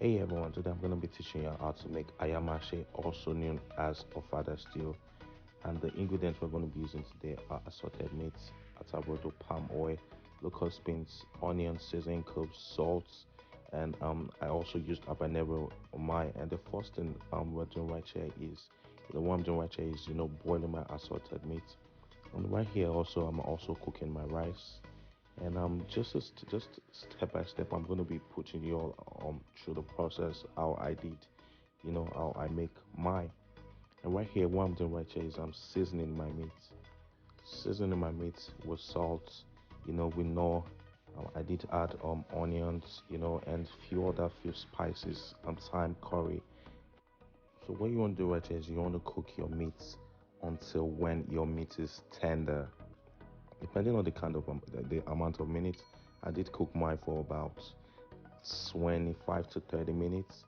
Hey everyone, today I'm going to be teaching you how to make Ayamase, also known as Ofada stew. And the ingredients we're going to be using today are assorted meats, Ata Rodo palm oil, locust beans, onions, seasoning cubes, salts, and I also used Herbanero on mine. And the first thing we're doing right here is, what I'm doing right here is, boiling my assorted meat. And right here also, I'm also cooking my rice. And just step by step, I'm gonna be putting you all through the process how I did, how I make mine. And right here, what I'm doing right here is I'm seasoning my meat, with salt. We know I did add onions, and few spices, thyme, curry. So what you want to do right here is you want to cook your meat until when your meat is tender, depending on the kind of the amount of minutes. I did cook mine for about 25 to 30 minutes,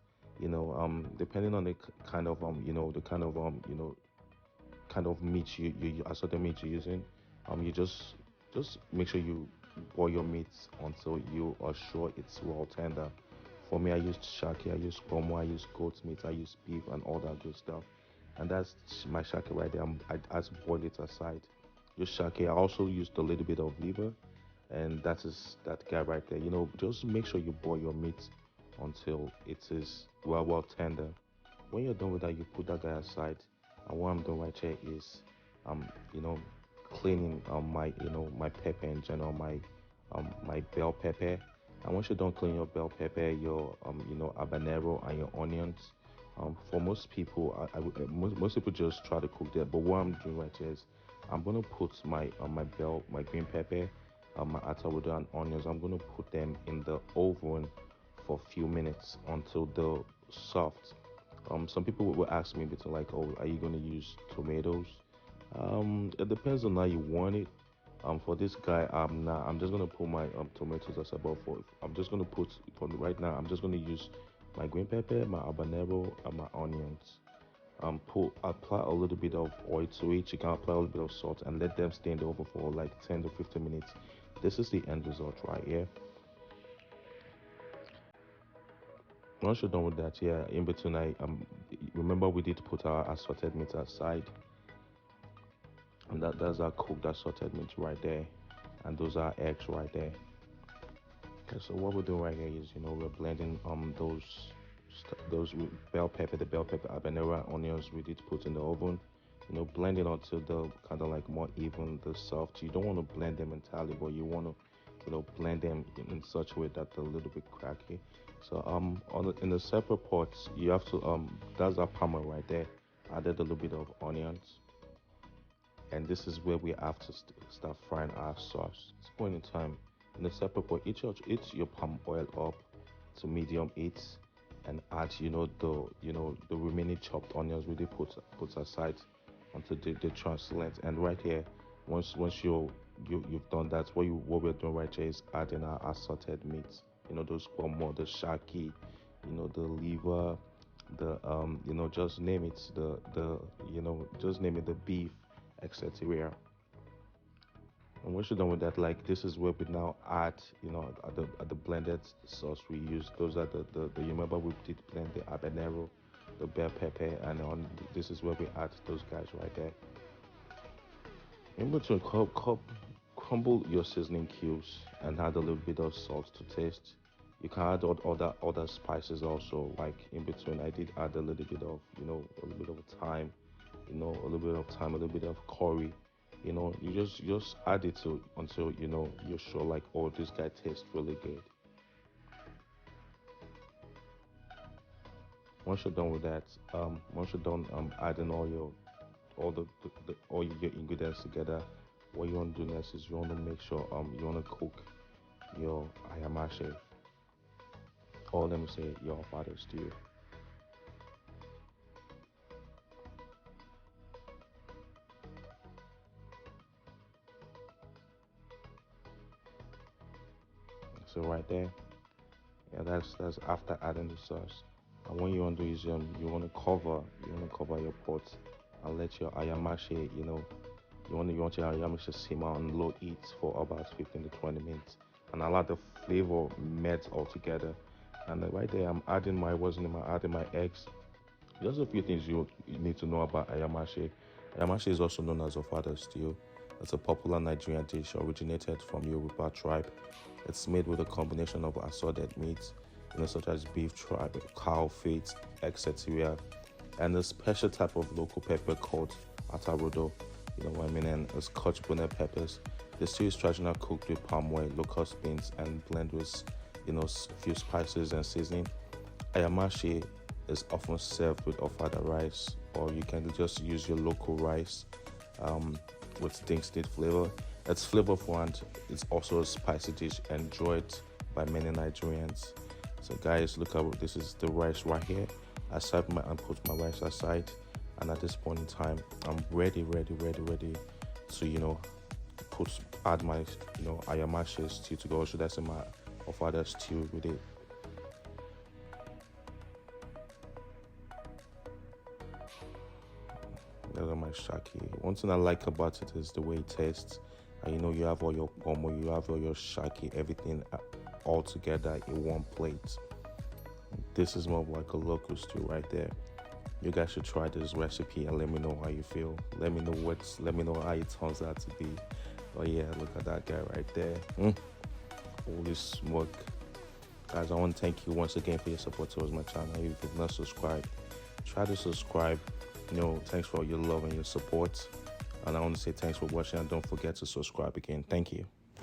depending on the kind of kind of meat you assorted meat you're using. You just make sure you boil your meat until you are sure it's well tender. For me, I used shaki, I used pomo, I used goat meat, I used beef, and all that good stuff. And that's my shaki right there. I just boil it aside. Just shaki. I also used a little bit of liver, and that is that guy right there. Just make sure you boil your meat until it is well tender. When you're done with that, you put that guy aside. And what I'm doing right here is, you know, cleaning my pepper in general, my bell pepper. And once you're done cleaning your bell pepper, your habanero and your onions. For most people, most people just try to cook that. But what I'm doing right here is, I'm gonna put my green pepper, my Ata Rodo and onions. I'm gonna put them in the oven for a few minutes until they're soft. Some people will ask me between like, oh, are you gonna use tomatoes? It depends on how you want it. For this guy, I'm just gonna put my tomatoes as above. I'm just gonna put for right now. I'm just gonna use my green pepper, my habanero, and my onions. Apply a little bit of oil to it. You can apply a little bit of salt and let them stay in the oven for like 10 to 15 minutes. This is the end result right here. Once you're done with that, yeah, in between, I remember we did put our assorted meat aside, and that's our cooked assorted meat right there, and those are eggs right there. Okay, so what we're doing right here is, we're blending those with the bell pepper, habanero, onions we did put in the oven. Blend it until the kind of like more even, the soft. You don't want to blend them entirely, but you want to, blend them in such a way that they're a little bit cracky. So in the separate pots, you have to that's our palmer right there. Added a little bit of onions, and this is where we have to start frying our sauce. At this point in time, in the separate pot, each your palm oil up to medium heat, and add the remaining chopped onions we did put aside until they translucent. And right here, once you've done that, what we're doing right here is adding our assorted meats. Those more the shaki, the liver, the just name it, just name it, the beef, etc. And once you're done with that, like this is where we now add, at the blended sauce we use. Those are the you remember we did blend the habanero, the bell pepper, and on this is where we add those guys right there. In between, crumble your seasoning cubes and add a little bit of salt to taste. You can add other spices also. Like in between, I did add a little bit of a little bit of thyme, a little bit of thyme, a little bit of curry. You just add it to until you're sure like, oh, this guy tastes really good. Once you're done with that, once you're done adding all your ingredients together, what you want to do next is you want to make sure you want to cook your ayamase, or let me say your father stew. So right there, yeah, that's after adding the sauce. And what you want to do is you want to cover your pot and let your ayamase, you want your ayamase simmer on low heat for about 15 to 20 minutes, and allow the flavor melt all together. And right there, I'm adding my adding my eggs. There's a few things you need to know about Ayamase. Ayamase is also known as Ofada stew. It's a popular Nigerian dish originated from Yoruba tribe. It's made with a combination of assorted meats, such as beef tripe, cow feet, etc., and a special type of local pepper called Ata Rodo, and a scotch bonnet peppers. The stew is traditionally cooked with palm oil, locust beans, and blend with, a few spices and seasoning. Ayamase is often served with ofada rice, or you can just use your local rice with distinct flavor. It's flavorful and it's also a spicy dish enjoyed by many Nigerians. So guys, look at this is the rice right here. I serve and put my rice aside, and at this point in time, I'm ready to add my Ayamase stew to go. Or should I say my ofada stew with it? Those are my shaki. One thing I like about it is the way it tastes. And you have all your pomo, you have all your shaki, everything all together in one plate. This is more of like a locust stew right there. You guys should try this recipe and let me know how you feel. Let me know how it turns out to be. Oh yeah, look at that guy right there. Holy smoke. Guys, I want to thank you once again for your support towards my channel. If you've not subscribed, try to subscribe. Thanks for your love and your support. And I want to say thanks for watching, and don't forget to subscribe again. Thank you.